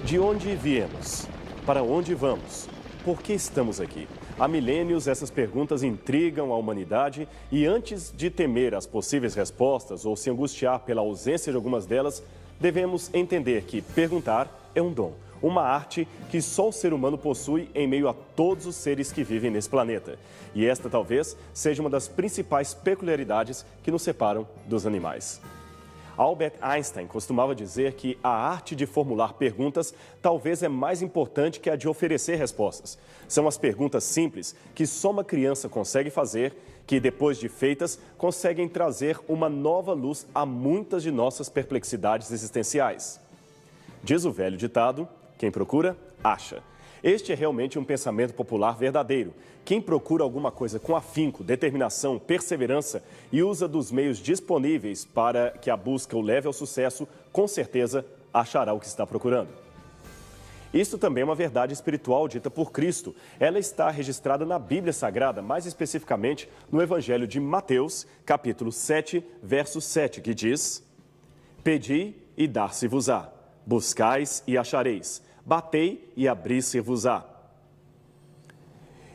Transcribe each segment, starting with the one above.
De onde viemos? Para onde vamos? Por que estamos aqui? Há milênios, essas perguntas intrigam a humanidade e antes de temer as possíveis respostas ou se angustiar pela ausência de algumas delas, devemos entender que perguntar é um dom, uma arte que só o ser humano possui em meio a todos os seres que vivem nesse planeta. E esta talvez seja uma das principais peculiaridades que nos separam dos animais. Albert Einstein costumava dizer que a arte de formular perguntas talvez é mais importante que a de oferecer respostas. São as perguntas simples que só uma criança consegue fazer, que depois de feitas, conseguem trazer uma nova luz a muitas de nossas perplexidades existenciais. Diz o velho ditado, quem procura, acha. Este é realmente um pensamento popular verdadeiro. Quem procura alguma coisa com afinco, determinação, perseverança e usa dos meios disponíveis para que a busca o leve ao sucesso, com certeza achará o que está procurando. Isso também é uma verdade espiritual dita por Cristo. Ela está registrada na Bíblia Sagrada, mais especificamente no Evangelho de Mateus, capítulo 7, verso 7, que diz: Pedi e dar-se-vos-á, buscais e achareis, batei e abrir-se-vos-á.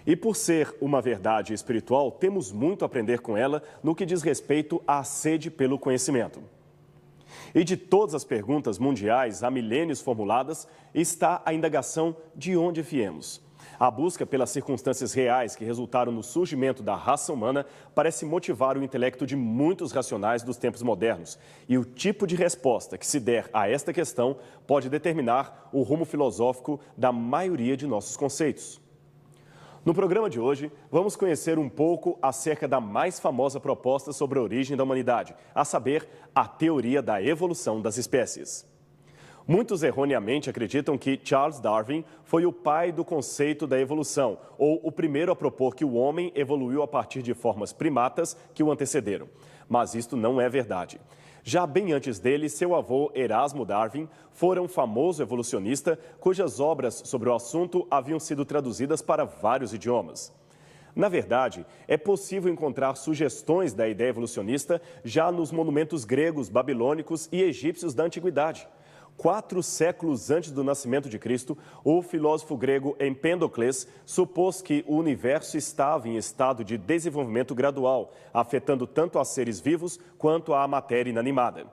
E por ser uma verdade espiritual, temos muito a aprender com ela no que diz respeito à sede pelo conhecimento. E de todas as perguntas mundiais há milênios formuladas, está a indagação de onde viemos. A busca pelas circunstâncias reais que resultaram no surgimento da raça humana parece motivar o intelecto de muitos racionais dos tempos modernos. E o tipo de resposta que se der a esta questão pode determinar o rumo filosófico da maioria de nossos conceitos. No programa de hoje, vamos conhecer um pouco acerca da mais famosa proposta sobre a origem da humanidade, a saber, a teoria da evolução das espécies. Muitos erroneamente acreditam que Charles Darwin foi o pai do conceito da evolução, ou o primeiro a propor que o homem evoluiu a partir de formas primatas que o antecederam. Mas isto não é verdade. Já bem antes dele, seu avô Erasmo Darwin fora um famoso evolucionista cujas obras sobre o assunto haviam sido traduzidas para vários idiomas. Na verdade, é possível encontrar sugestões da ideia evolucionista já nos monumentos gregos, babilônicos e egípcios da antiguidade. 4 séculos antes do nascimento de Cristo, o filósofo grego Empédocles supôs que o universo estava em estado de desenvolvimento gradual, afetando tanto a seres vivos quanto a matéria inanimada.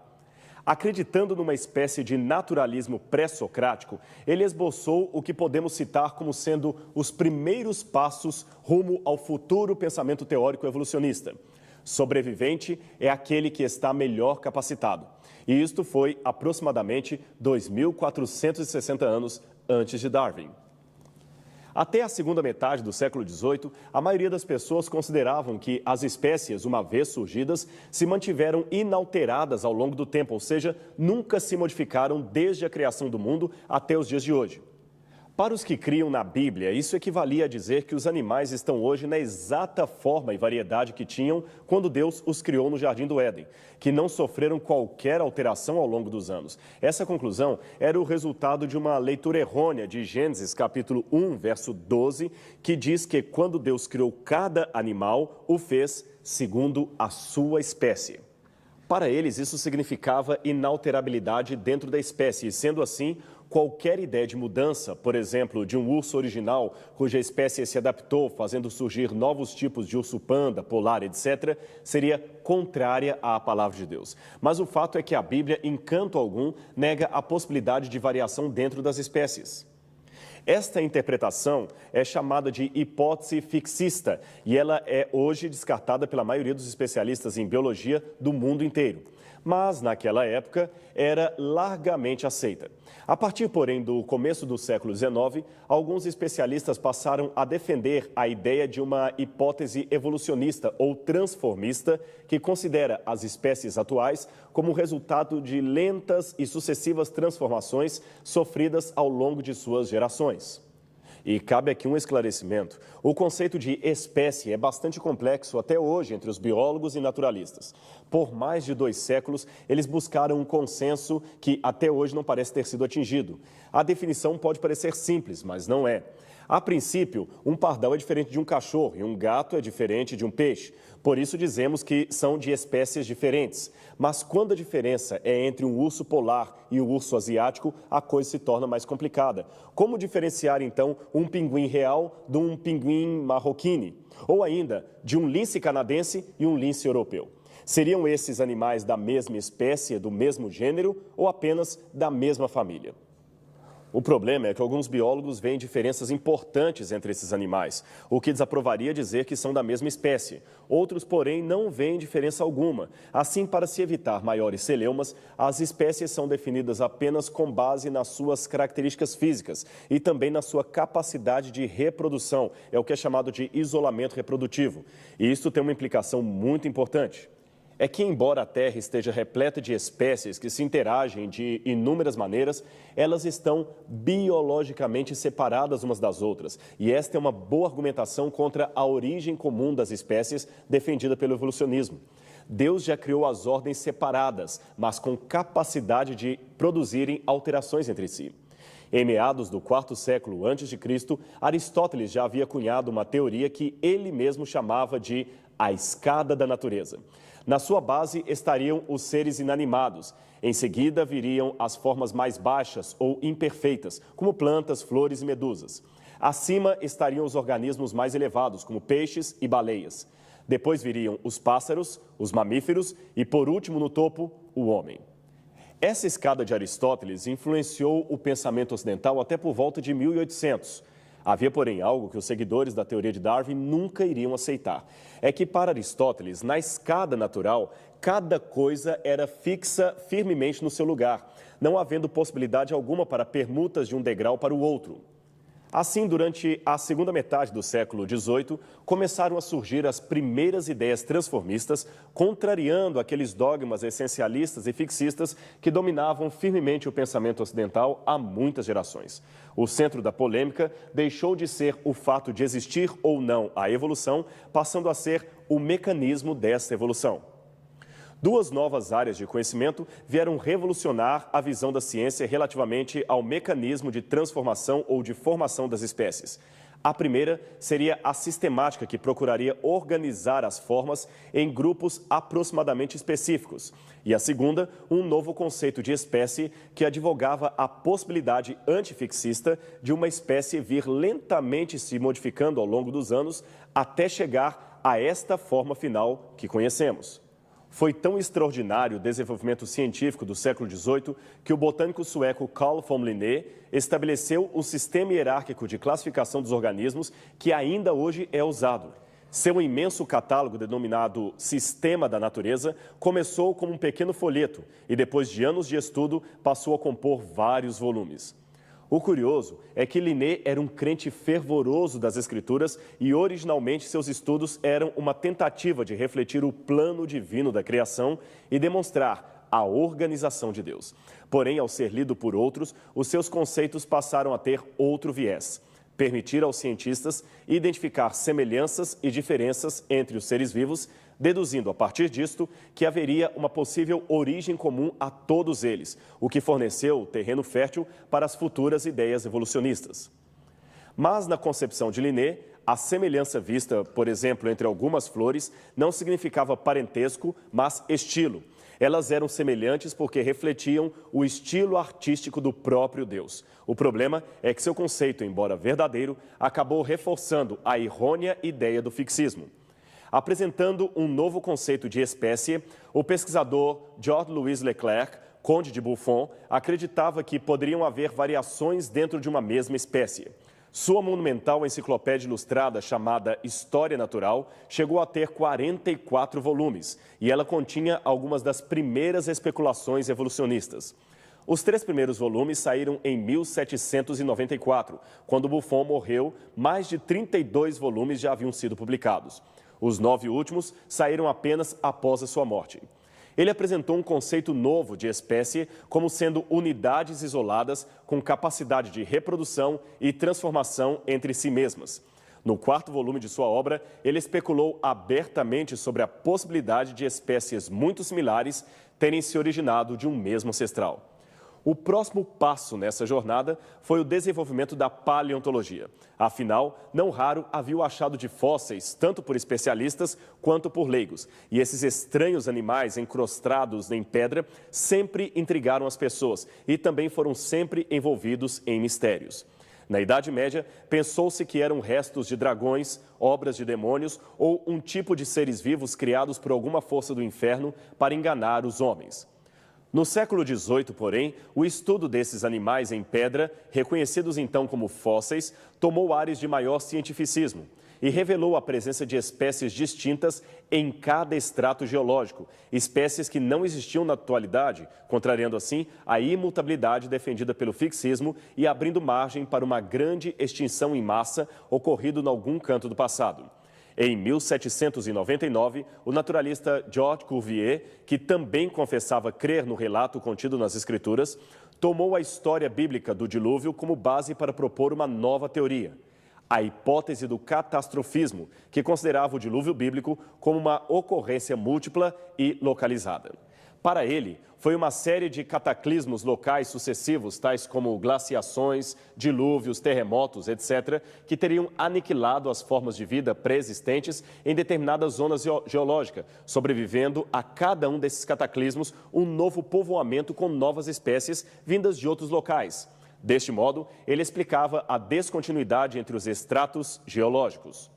Acreditando numa espécie de naturalismo pré-socrático, ele esboçou o que podemos citar como sendo os primeiros passos rumo ao futuro pensamento teórico evolucionista. Sobrevivente é aquele que está melhor capacitado. E isto foi aproximadamente 2.460 anos antes de Darwin. Até a segunda metade do século XVIII, a maioria das pessoas consideravam que as espécies, uma vez surgidas, se mantiveram inalteradas ao longo do tempo, ou seja, nunca se modificaram desde a criação do mundo até os dias de hoje. Para os que criam na Bíblia, isso equivalia a dizer que os animais estão hoje na exata forma e variedade que tinham quando Deus os criou no Jardim do Éden, que não sofreram qualquer alteração ao longo dos anos. Essa conclusão era o resultado de uma leitura errônea de Gênesis, capítulo 1, verso 12, que diz que quando Deus criou cada animal, o fez segundo a sua espécie. Para eles, isso significava inalterabilidade dentro da espécie, e sendo assim, qualquer ideia de mudança, por exemplo, de um urso original, cuja espécie se adaptou, fazendo surgir novos tipos de urso-panda, polar, etc., seria contrária à palavra de Deus. Mas o fato é que a Bíblia, em canto algum, nega a possibilidade de variação dentro das espécies. Esta interpretação é chamada de hipótese fixista e ela é hoje descartada pela maioria dos especialistas em biologia do mundo inteiro. Mas, naquela época, era largamente aceita. A partir, porém, do começo do século XIX, alguns especialistas passaram a defender a ideia de uma hipótese evolucionista ou transformista que considera as espécies atuais como resultado de lentas e sucessivas transformações sofridas ao longo de suas gerações. E cabe aqui um esclarecimento. O conceito de espécie é bastante complexo até hoje entre os biólogos e naturalistas. Por mais de 2 séculos, eles buscaram um consenso que até hoje não parece ter sido atingido. A definição pode parecer simples, mas não é. A princípio, um pardal é diferente de um cachorro e um gato é diferente de um peixe. Por isso dizemos que são de espécies diferentes. Mas quando a diferença é entre um urso polar e o urso asiático, a coisa se torna mais complicada. Como diferenciar, então, um pinguim real de um pinguim marroquino? Ou ainda, de um lince canadense e um lince europeu? Seriam esses animais da mesma espécie, do mesmo gênero ou apenas da mesma família? O problema é que alguns biólogos veem diferenças importantes entre esses animais, o que desaprovaria dizer que são da mesma espécie. Outros, porém, não veem diferença alguma. Assim, para se evitar maiores celeumas, as espécies são definidas apenas com base nas suas características físicas e também na sua capacidade de reprodução, é o que é chamado de isolamento reprodutivo. E isso tem uma implicação muito importante. É que, embora a Terra esteja repleta de espécies que se interagem de inúmeras maneiras, elas estão biologicamente separadas umas das outras. E esta é uma boa argumentação contra a origem comum das espécies defendida pelo evolucionismo. Deus já criou as ordens separadas, mas com capacidade de produzirem alterações entre si. Em meados do quarto século a.C., Aristóteles já havia cunhado uma teoria que ele mesmo chamava de a escada da natureza. Na sua base estariam os seres inanimados. Em seguida viriam as formas mais baixas ou imperfeitas, como plantas, flores e medusas. Acima estariam os organismos mais elevados, como peixes e baleias. Depois viriam os pássaros, os mamíferos e, por último, no topo, o homem. Essa escada de Aristóteles influenciou o pensamento ocidental até por volta de 1800. Havia, porém, algo que os seguidores da teoria de Darwin nunca iriam aceitar. É que, para Aristóteles, na escada natural, cada coisa era fixa firmemente no seu lugar, não havendo possibilidade alguma para permutas de um degrau para o outro. Assim, durante a segunda metade do século XVIII, começaram a surgir as primeiras ideias transformistas, contrariando aqueles dogmas essencialistas e fixistas que dominavam firmemente o pensamento ocidental há muitas gerações. O centro da polêmica deixou de ser o fato de existir ou não a evolução, passando a ser o mecanismo dessa evolução. Duas novas áreas de conhecimento vieram revolucionar a visão da ciência relativamente ao mecanismo de transformação ou de formação das espécies. A primeira seria a sistemática, que procuraria organizar as formas em grupos aproximadamente específicos. E a segunda, um novo conceito de espécie que advogava a possibilidade antifixista de uma espécie vir lentamente se modificando ao longo dos anos até chegar a esta forma final que conhecemos. Foi tão extraordinário o desenvolvimento científico do século XVIII que o botânico sueco Carl von Linné estabeleceu um sistema hierárquico de classificação dos organismos que ainda hoje é usado. Seu imenso catálogo, denominado Sistema da Natureza, começou como um pequeno folheto e, depois de anos de estudo, passou a compor vários volumes. O curioso é que Linné era um crente fervoroso das Escrituras e, originalmente, seus estudos eram uma tentativa de refletir o plano divino da criação e demonstrar a organização de Deus. Porém, ao ser lido por outros, os seus conceitos passaram a ter outro viés: permitir aos cientistas identificar semelhanças e diferenças entre os seres vivos, deduzindo a partir disto que haveria uma possível origem comum a todos eles, o que forneceu terreno fértil para as futuras ideias evolucionistas. Mas, na concepção de Linné, a semelhança vista, por exemplo, entre algumas flores, não significava parentesco, mas estilo. Elas eram semelhantes porque refletiam o estilo artístico do próprio Deus. O problema é que seu conceito, embora verdadeiro, acabou reforçando a errônea ideia do fixismo. Apresentando um novo conceito de espécie, o pesquisador Georges Louis Leclerc, conde de Buffon, acreditava que poderiam haver variações dentro de uma mesma espécie. Sua monumental enciclopédia ilustrada, chamada História Natural, chegou a ter 44 volumes, e ela continha algumas das primeiras especulações evolucionistas. Os 3 primeiros volumes saíram em 1794, quando Buffon morreu. Mais de 32 volumes já haviam sido publicados. Os 9 últimos saíram apenas após a sua morte. Ele apresentou um conceito novo de espécie como sendo unidades isoladas com capacidade de reprodução e transformação entre si mesmas. No 4º volume de sua obra, ele especulou abertamente sobre a possibilidade de espécies muito similares terem se originado de um mesmo ancestral. O próximo passo nessa jornada foi o desenvolvimento da paleontologia. Afinal, não raro havia o achado de fósseis, tanto por especialistas quanto por leigos. E esses estranhos animais encrostados em pedra sempre intrigaram as pessoas e também foram sempre envolvidos em mistérios. Na Idade Média, pensou-se que eram restos de dragões, obras de demônios ou um tipo de seres vivos criados por alguma força do inferno para enganar os homens. No século XVIII, porém, o estudo desses animais em pedra, reconhecidos então como fósseis, tomou ares de maior cientificismo e revelou a presença de espécies distintas em cada extrato geológico, espécies que não existiam na atualidade, contrariando assim a imutabilidade defendida pelo fixismo e abrindo margem para uma grande extinção em massa ocorrido em algum canto do passado. Em 1799, o naturalista Georges Cuvier, que também confessava crer no relato contido nas Escrituras, tomou a história bíblica do dilúvio como base para propor uma nova teoria, a hipótese do catastrofismo, que considerava o dilúvio bíblico como uma ocorrência múltipla e localizada. Para ele, foi uma série de cataclismos locais sucessivos, tais como glaciações, dilúvios, terremotos, etc., que teriam aniquilado as formas de vida pré-existentes em determinadas zonas geológicas, sobrevivendo a cada um desses cataclismos um novo povoamento com novas espécies vindas de outros locais. Deste modo, ele explicava a descontinuidade entre os estratos geológicos.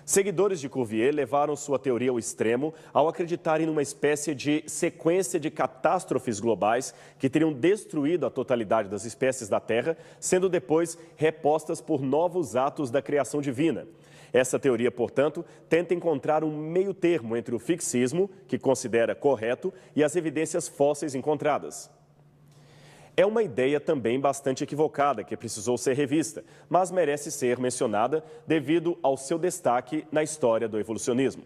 Seguidores de Cuvier levaram sua teoria ao extremo ao acreditarem numa espécie de sequência de catástrofes globais que teriam destruído a totalidade das espécies da Terra, sendo depois repostas por novos atos da criação divina. Essa teoria, portanto, tenta encontrar um meio termo entre o fixismo, que considera correto, e as evidências fósseis encontradas. É uma ideia também bastante equivocada, que precisou ser revista, mas merece ser mencionada devido ao seu destaque na história do evolucionismo.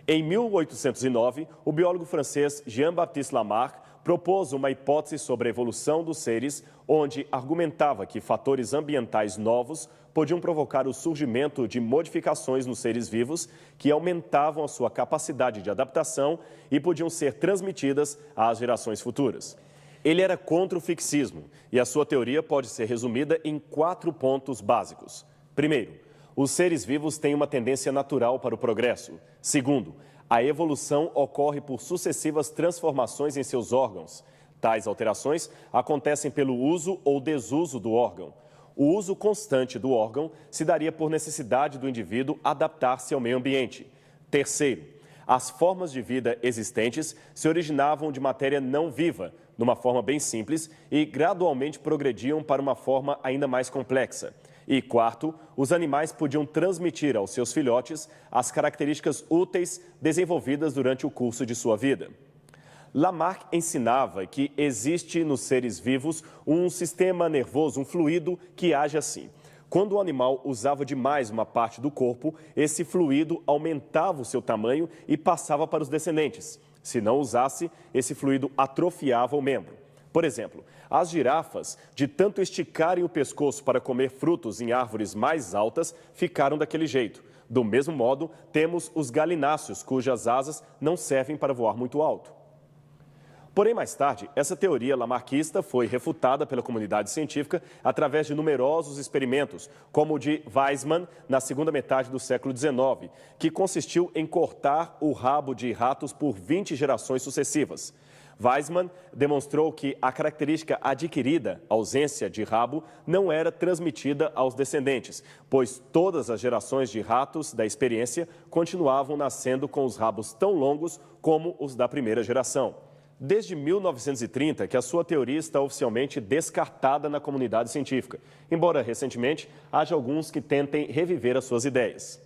Em 1809, o biólogo francês Jean-Baptiste Lamarck propôs uma hipótese sobre a evolução dos seres, onde argumentava que fatores ambientais novos podiam provocar o surgimento de modificações nos seres vivos que aumentavam a sua capacidade de adaptação e podiam ser transmitidas às gerações futuras. Ele era contra o fixismo e a sua teoria pode ser resumida em 4 pontos básicos. Primeiro, os seres vivos têm uma tendência natural para o progresso. Segundo, a evolução ocorre por sucessivas transformações em seus órgãos. Tais alterações acontecem pelo uso ou desuso do órgão. O uso constante do órgão se daria por necessidade do indivíduo adaptar-se ao meio ambiente. Terceiro, as formas de vida existentes se originavam de matéria não viva, numa forma bem simples, e gradualmente progrediam para uma forma ainda mais complexa. E quarto, os animais podiam transmitir aos seus filhotes as características úteis desenvolvidas durante o curso de sua vida. Lamarck ensinava que existe nos seres vivos um sistema nervoso, um fluido que age assim. Quando o animal usava demais uma parte do corpo, esse fluido aumentava o seu tamanho e passava para os descendentes. Se não usasse, esse fluido atrofiava o membro. Por exemplo, as girafas, de tanto esticarem o pescoço para comer frutos em árvores mais altas, ficaram daquele jeito. Do mesmo modo, temos os galináceos, cujas asas não servem para voar muito alto. Porém, mais tarde, essa teoria lamarquista foi refutada pela comunidade científica através de numerosos experimentos, como o de Weizmann, na segunda metade do século XIX, que consistiu em cortar o rabo de ratos por 20 gerações sucessivas. Weizmann demonstrou que a característica adquirida, ausência de rabo, não era transmitida aos descendentes, pois todas as gerações de ratos da experiência continuavam nascendo com os rabos tão longos como os da primeira geração. Desde 1930 que a sua teoria está oficialmente descartada na comunidade científica, embora recentemente haja alguns que tentem reviver as suas ideias.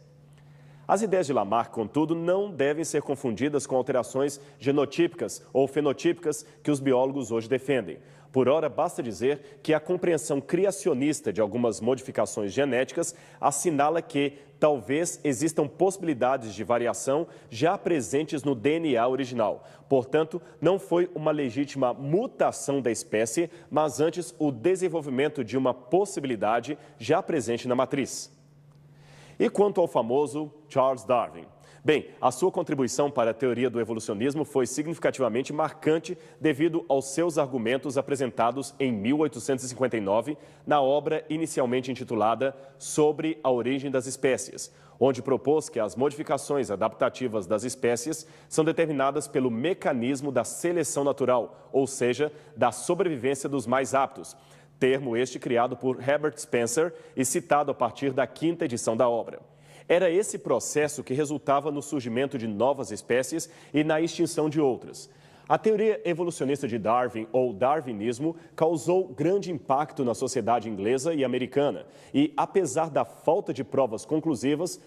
As ideias de Lamarck, contudo, não devem ser confundidas com alterações genotípicas ou fenotípicas que os biólogos hoje defendem. Por ora, basta dizer que a compreensão criacionista de algumas modificações genéticas assinala que talvez existam possibilidades de variação já presentes no DNA original. Portanto, não foi uma legítima mutação da espécie, mas antes o desenvolvimento de uma possibilidade já presente na matriz. E quanto ao famoso Charles Darwin? Bem, a sua contribuição para a teoria do evolucionismo foi significativamente marcante devido aos seus argumentos apresentados em 1859 na obra inicialmente intitulada Sobre a Origem das Espécies, onde propôs que as modificações adaptativas das espécies são determinadas pelo mecanismo da seleção natural, ou seja, da sobrevivência dos mais aptos, termo este criado por Herbert Spencer e citado a partir da 5ª edição da obra. Era esse processo que resultava no surgimento de novas espécies e na extinção de outras. A teoria evolucionista de Darwin, ou darwinismo, causou grande impacto na sociedade inglesa e americana. E, apesar da falta de provas conclusivas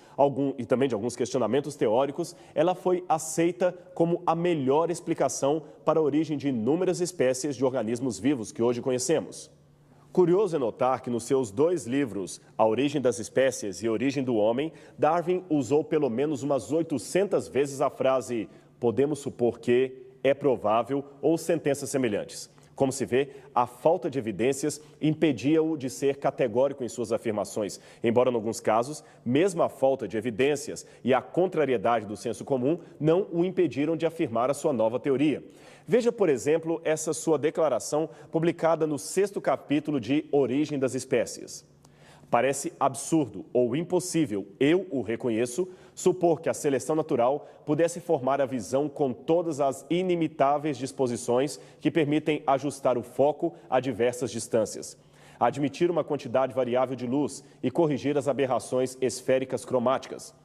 e também de alguns questionamentos teóricos, ela foi aceita como a melhor explicação para a origem de inúmeras espécies de organismos vivos que hoje conhecemos. Curioso é notar que nos seus 2 livros, A Origem das Espécies e A Origem do Homem, Darwin usou pelo menos umas 800 vezes a frase "podemos supor que", "é provável" ou sentenças semelhantes. Como se vê, a falta de evidências impedia-o de ser categórico em suas afirmações, embora, em alguns casos, mesmo a falta de evidências e a contrariedade do senso comum não o impediram de afirmar a sua nova teoria. Veja, por exemplo, essa sua declaração publicada no 6º capítulo de Origem das Espécies. Parece absurdo ou impossível, eu o reconheço, supor que a seleção natural pudesse formar a visão com todas as inimitáveis disposições que permitem ajustar o foco a diversas distâncias, admitir uma quantidade variável de luz e corrigir as aberrações esféricas cromáticas.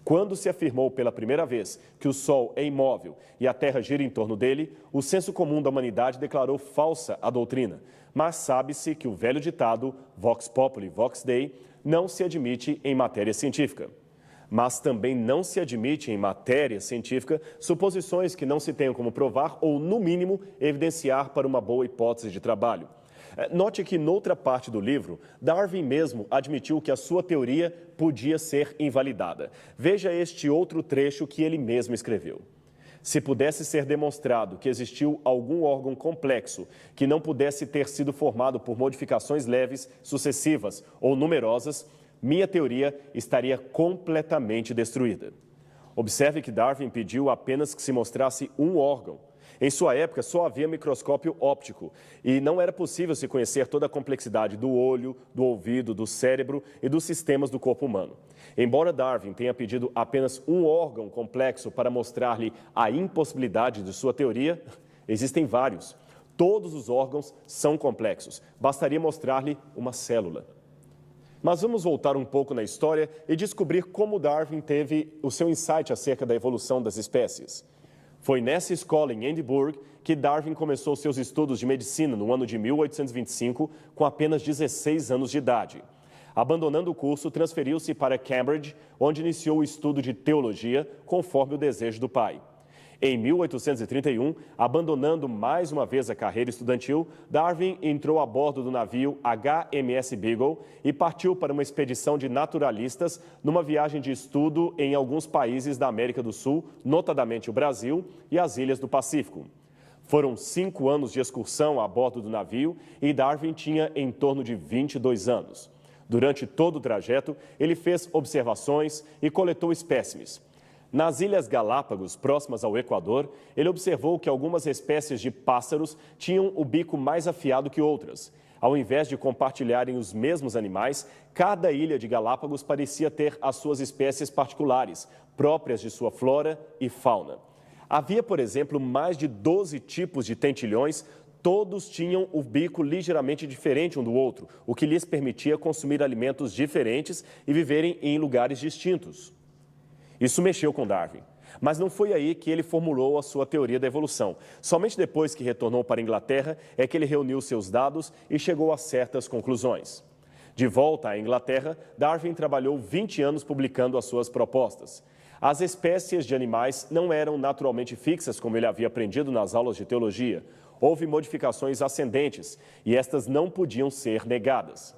Quando se afirmou pela primeira vez que o Sol é imóvel e a Terra gira em torno dele, o senso comum da humanidade declarou falsa a doutrina. Mas sabe-se que o velho ditado, vox populi, vox dei, não se admite em matéria científica. Mas também não se admite em matéria científica suposições que não se tenham como provar ou, no mínimo, evidenciar para uma boa hipótese de trabalho. Note que, noutra parte do livro, Darwin mesmo admitiu que a sua teoria podia ser invalidada. Veja este outro trecho que ele mesmo escreveu. Se pudesse ser demonstrado que existiu algum órgão complexo que não pudesse ter sido formado por modificações leves, sucessivas ou numerosas, minha teoria estaria completamente destruída. Observe que Darwin pediu apenas que se mostrasse um órgão. Em sua época, só havia microscópio óptico e não era possível se conhecer toda a complexidade do olho, do ouvido, do cérebro e dos sistemas do corpo humano. Embora Darwin tenha pedido apenas um órgão complexo para mostrar-lhe a impossibilidade de sua teoria, existem vários. Todos os órgãos são complexos. Bastaria mostrar-lhe uma célula. Mas vamos voltar um pouco na história e descobrir como Darwin teve o seu insight acerca da evolução das espécies. Foi nessa escola em Edimburgo que Darwin começou seus estudos de medicina no ano de 1825, com apenas 16 anos de idade. Abandonando o curso, transferiu-se para Cambridge, onde iniciou o estudo de teologia, conforme o desejo do pai. Em 1831, abandonando mais uma vez a carreira estudantil, Darwin entrou a bordo do navio HMS Beagle e partiu para uma expedição de naturalistas numa viagem de estudo em alguns países da América do Sul, notadamente o Brasil e as ilhas do Pacífico. Foram 5 anos de excursão a bordo do navio e Darwin tinha em torno de 22 anos. Durante todo o trajeto, ele fez observações e coletou espécimes. Nas Ilhas Galápagos, próximas ao Equador, ele observou que algumas espécies de pássaros tinham o bico mais afiado que outras. Ao invés de compartilharem os mesmos animais, cada ilha de Galápagos parecia ter as suas espécies particulares, próprias de sua flora e fauna. Havia, por exemplo, mais de 12 tipos de tentilhões. Todos tinham o bico ligeiramente diferente um do outro, o que lhes permitia consumir alimentos diferentes e viverem em lugares distintos. Isso mexeu com Darwin, mas não foi aí que ele formulou a sua teoria da evolução. Somente depois que retornou para a Inglaterra é que ele reuniu seus dados e chegou a certas conclusões. De volta à Inglaterra, Darwin trabalhou 20 anos publicando as suas propostas. As espécies de animais não eram naturalmente fixas, como ele havia aprendido nas aulas de teologia. Houve modificações ascendentes e estas não podiam ser negadas.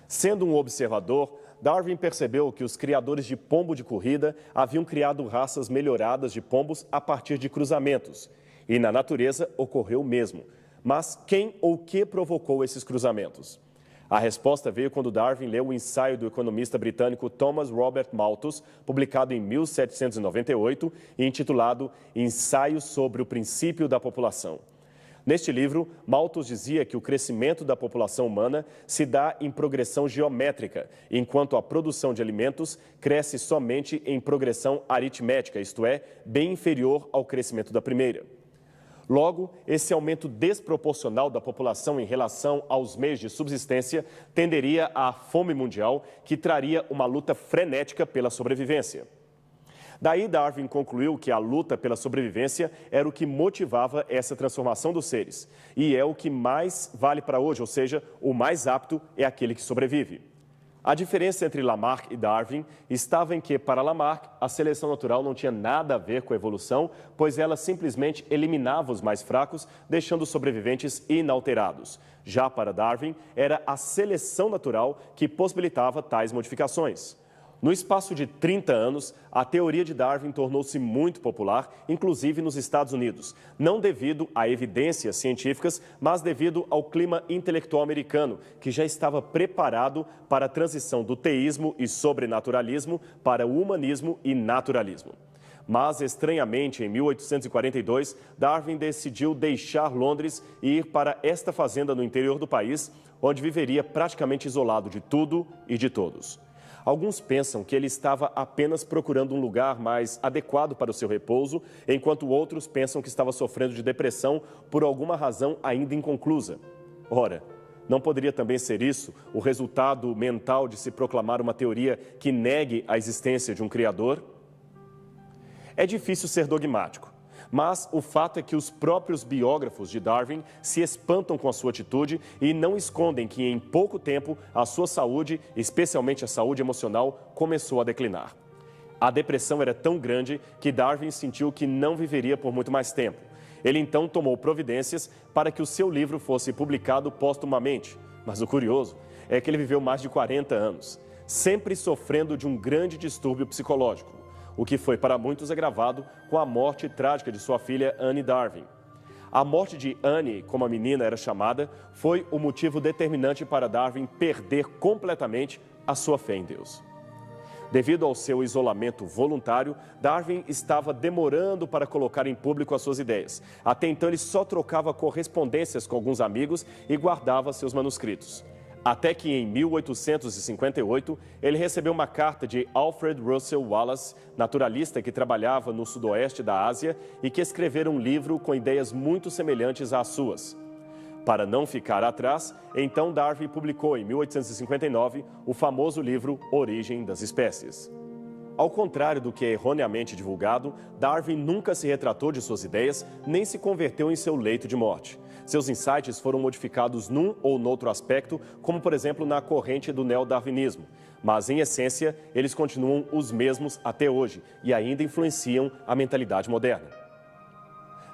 Sendo um observador, Darwin percebeu que os criadores de pombo de corrida haviam criado raças melhoradas de pombos a partir de cruzamentos. E na natureza ocorreu o mesmo. Mas quem ou que provocou esses cruzamentos? A resposta veio quando Darwin leu o ensaio do economista britânico Thomas Robert Malthus, publicado em 1798 e intitulado Ensaio sobre o Princípio da População. Neste livro, Malthus dizia que o crescimento da população humana se dá em progressão geométrica, enquanto a produção de alimentos cresce somente em progressão aritmética, isto é, bem inferior ao crescimento da primeira. Logo, esse aumento desproporcional da população em relação aos meios de subsistência tenderia à fome mundial, que traria uma luta frenética pela sobrevivência. Daí, Darwin concluiu que a luta pela sobrevivência era o que motivava essa transformação dos seres. E é o que mais vale para hoje, ou seja, o mais apto é aquele que sobrevive. A diferença entre Lamarck e Darwin estava em que, para Lamarck, a seleção natural não tinha nada a ver com a evolução, pois ela simplesmente eliminava os mais fracos, deixando os sobreviventes inalterados. Já para Darwin, era a seleção natural que possibilitava tais modificações. No espaço de 30 anos, a teoria de Darwin tornou-se muito popular, inclusive nos Estados Unidos, não devido a evidências científicas, mas devido ao clima intelectual americano, que já estava preparado para a transição do teísmo e sobrenaturalismo para o humanismo e naturalismo. Mas, estranhamente, em 1842, Darwin decidiu deixar Londres e ir para esta fazenda no interior do país, onde viveria praticamente isolado de tudo e de todos. Alguns pensam que ele estava apenas procurando um lugar mais adequado para o seu repouso, enquanto outros pensam que estava sofrendo de depressão por alguma razão ainda inconclusa. Ora, não poderia também ser isso o resultado mental de se proclamar uma teoria que negue a existência de um Criador? É difícil ser dogmático. Mas o fato é que os próprios biógrafos de Darwin se espantam com a sua atitude e não escondem que em pouco tempo a sua saúde, especialmente a saúde emocional, começou a declinar. A depressão era tão grande que Darwin sentiu que não viveria por muito mais tempo. Ele então tomou providências para que o seu livro fosse publicado póstumamente. Mas o curioso é que ele viveu mais de 40 anos, sempre sofrendo de um grande distúrbio psicológico, o que foi para muitos agravado com a morte trágica de sua filha Anne Darwin. A morte de Anne, como a menina era chamada, foi o motivo determinante para Darwin perder completamente a sua fé em Deus. Devido ao seu isolamento voluntário, Darwin estava demorando para colocar em público as suas ideias. Até então, ele só trocava correspondências com alguns amigos e guardava seus manuscritos. Até que, em 1858, ele recebeu uma carta de Alfred Russel Wallace, naturalista que trabalhava no sudoeste da Ásia e que escrevera um livro com ideias muito semelhantes às suas. Para não ficar atrás, então Darwin publicou, em 1859, o famoso livro Origem das Espécies. Ao contrário do que é erroneamente divulgado, Darwin nunca se retratou de suas ideias, nem se converteu em seu leito de morte. Seus insights foram modificados num ou noutro aspecto, como por exemplo na corrente do neodarwinismo. Mas, em essência, eles continuam os mesmos até hoje e ainda influenciam a mentalidade moderna.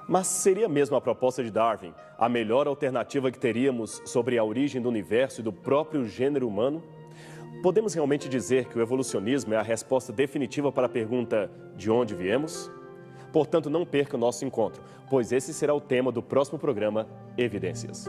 Mas seria mesmo a proposta de Darwin a melhor alternativa que teríamos sobre a origem do universo e do próprio gênero humano? Podemos realmente dizer que o evolucionismo é a resposta definitiva para a pergunta de onde viemos? Portanto, não perca o nosso encontro, pois esse será o tema do próximo programa Evidências.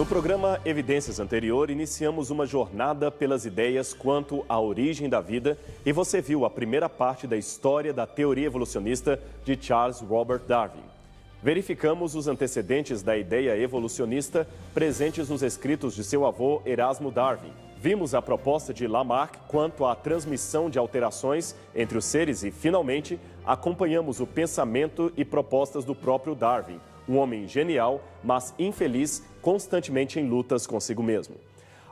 No programa Evidências anterior, iniciamos uma jornada pelas ideias quanto à origem da vida e você viu a primeira parte da história da teoria evolucionista de Charles Robert Darwin. Verificamos os antecedentes da ideia evolucionista presentes nos escritos de seu avô Erasmo Darwin. Vimos a proposta de Lamarck quanto à transmissão de alterações entre os seres e, finalmente, acompanhamos o pensamento e propostas do próprio Darwin, um homem genial, mas infeliz, constantemente em lutas consigo mesmo.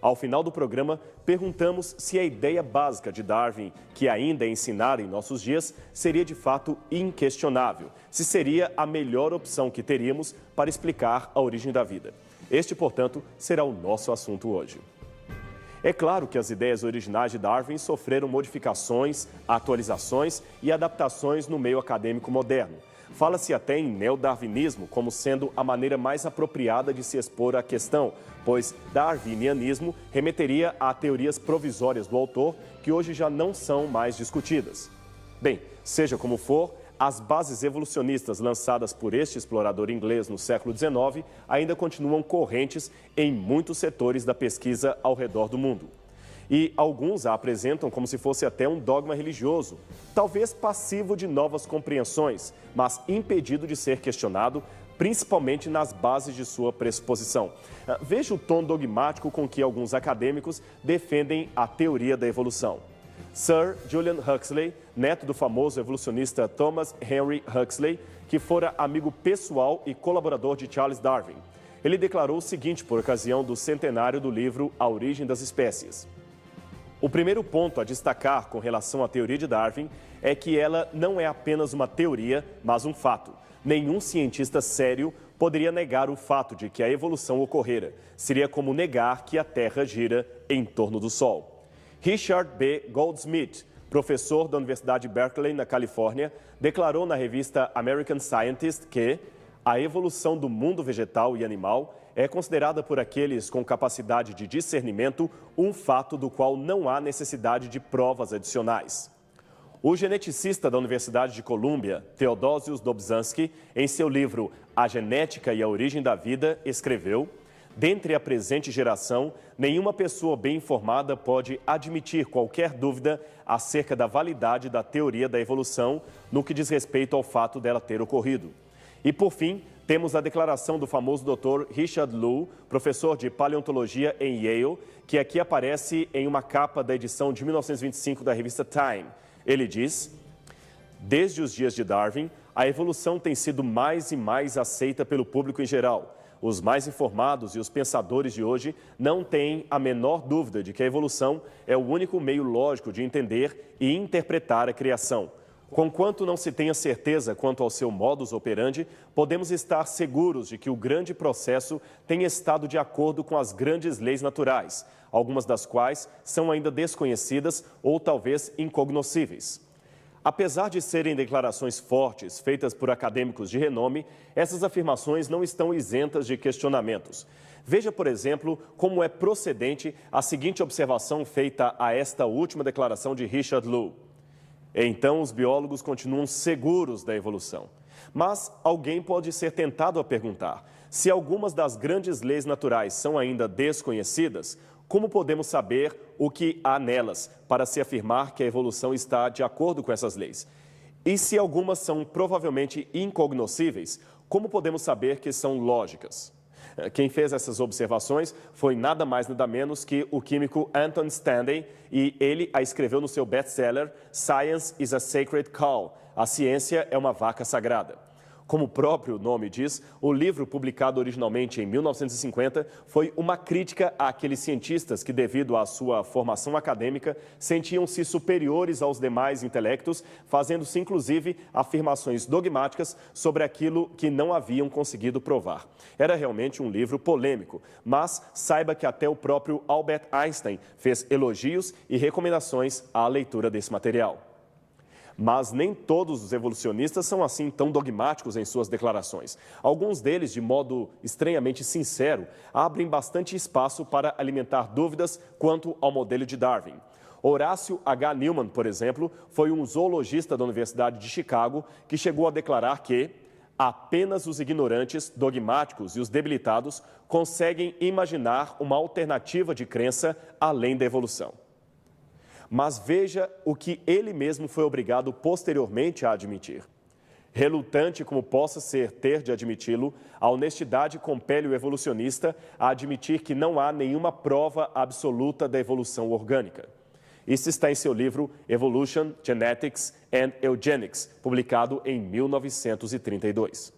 Ao final do programa, perguntamos se a ideia básica de Darwin, que ainda é ensinada em nossos dias, seria de fato inquestionável, se seria a melhor opção que teríamos para explicar a origem da vida. Este, portanto, será o nosso assunto hoje. É claro que as ideias originais de Darwin sofreram modificações, atualizações e adaptações no meio acadêmico moderno. Fala-se até em neodarwinismo como sendo a maneira mais apropriada de se expor à questão, pois darwinianismo remeteria a teorias provisórias do autor que hoje já não são mais discutidas. Bem, seja como for, as bases evolucionistas lançadas por este explorador inglês no século XIX ainda continuam correntes em muitos setores da pesquisa ao redor do mundo. E alguns a apresentam como se fosse até um dogma religioso, talvez passivo de novas compreensões, mas impedido de ser questionado, principalmente nas bases de sua pressuposição. Veja o tom dogmático com que alguns acadêmicos defendem a teoria da evolução. Sir Julian Huxley, neto do famoso evolucionista Thomas Henry Huxley, que fora amigo pessoal e colaborador de Charles Darwin. Ele declarou o seguinte por ocasião do centenário do livro A Origem das Espécies. O primeiro ponto a destacar com relação à teoria de Darwin é que ela não é apenas uma teoria, mas um fato. Nenhum cientista sério poderia negar o fato de que a evolução ocorrera. Seria como negar que a Terra gira em torno do Sol. Richard B. Goldsmith, professor da Universidade de Berkeley, na Califórnia, declarou na revista American Scientist que a evolução do mundo vegetal e animal é considerada por aqueles com capacidade de discernimento um fato do qual não há necessidade de provas adicionais. O geneticista da Universidade de Colômbia, Theodosius Dobzhansky, em seu livro A Genética e a Origem da Vida, escreveu: dentre a presente geração, nenhuma pessoa bem informada pode admitir qualquer dúvida acerca da validade da teoria da evolução no que diz respeito ao fato dela ter ocorrido. E, por fim, temos a declaração do famoso Dr. Richard Low, professor de paleontologia em Yale, que aqui aparece em uma capa da edição de 1925 da revista Time. Ele diz: desde os dias de Darwin, a evolução tem sido mais e mais aceita pelo público em geral. Os mais informados e os pensadores de hoje não têm a menor dúvida de que a evolução é o único meio lógico de entender e interpretar a criação. Conquanto não se tenha certeza quanto ao seu modus operandi, podemos estar seguros de que o grande processo tem estado de acordo com as grandes leis naturais, algumas das quais são ainda desconhecidas ou talvez incognoscíveis. Apesar de serem declarações fortes, feitas por acadêmicos de renome, essas afirmações não estão isentas de questionamentos. Veja, por exemplo, como é procedente a seguinte observação feita a esta última declaração de Richard Low. Então, os biólogos continuam seguros da evolução. Mas alguém pode ser tentado a perguntar: se algumas das grandes leis naturais são ainda desconhecidas, como podemos saber o que há nelas para se afirmar que a evolução está de acordo com essas leis? E se algumas são provavelmente incognoscíveis, como podemos saber que são lógicas? Quem fez essas observações foi nada mais nada menos que o químico Anton Stanley, e ele a escreveu no seu best-seller Science is a Sacred Cow. A ciência é uma vaca sagrada. Como o próprio nome diz, o livro, publicado originalmente em 1950, foi uma crítica àqueles cientistas que, devido à sua formação acadêmica, sentiam-se superiores aos demais intelectos, fazendo-se, inclusive, afirmações dogmáticas sobre aquilo que não haviam conseguido provar. Era realmente um livro polêmico, mas saiba que até o próprio Albert Einstein fez elogios e recomendações à leitura desse material. Mas nem todos os evolucionistas são assim tão dogmáticos em suas declarações. Alguns deles, de modo estranhamente sincero, abrem bastante espaço para alimentar dúvidas quanto ao modelo de Darwin. Horácio H. Newman, por exemplo, foi um zoologista da Universidade de Chicago que chegou a declarar que apenas os ignorantes, dogmáticos e os debilitados conseguem imaginar uma alternativa de crença além da evolução. Mas veja o que ele mesmo foi obrigado posteriormente a admitir. Relutante como possa ser ter de admiti-lo, a honestidade compele o evolucionista a admitir que não há nenhuma prova absoluta da evolução orgânica. Isso está em seu livro Evolution, Genetics and Eugenics, publicado em 1932.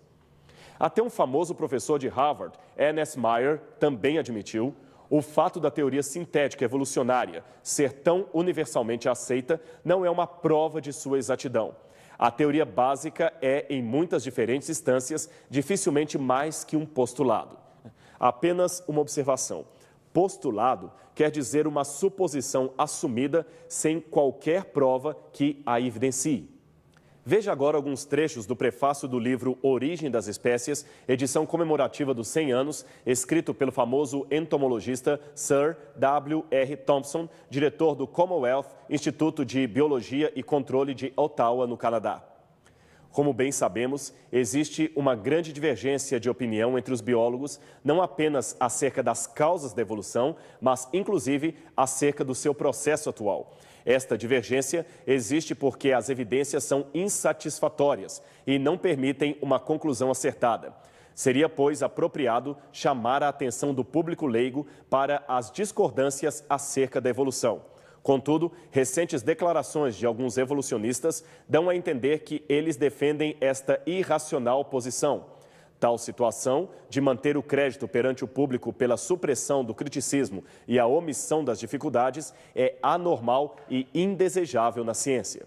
Até um famoso professor de Harvard, Ernest Mayr, também admitiu: O fato da teoria sintética evolucionária ser tão universalmente aceita não é uma prova de sua exatidão. A teoria básica é, em muitas diferentes instâncias, dificilmente mais que um postulado. Apenas uma observação. Postulado quer dizer uma suposição assumida sem qualquer prova que a evidencie. Veja agora alguns trechos do prefácio do livro Origem das Espécies, edição comemorativa dos 100 anos, escrito pelo famoso entomologista Sir W. R. Thompson, diretor do Commonwealth Instituto de Biologia e Controle de Ottawa, no Canadá. Como bem sabemos, existe uma grande divergência de opinião entre os biólogos, não apenas acerca das causas da evolução, mas inclusive acerca do seu processo atual. Esta divergência existe porque as evidências são insatisfatórias e não permitem uma conclusão acertada. Seria, pois, apropriado chamar a atenção do público leigo para as discordâncias acerca da evolução. Contudo, recentes declarações de alguns evolucionistas dão a entender que eles defendem esta irracional posição. Tal situação de manter o crédito perante o público pela supressão do criticismo e a omissão das dificuldades é anormal e indesejável na ciência.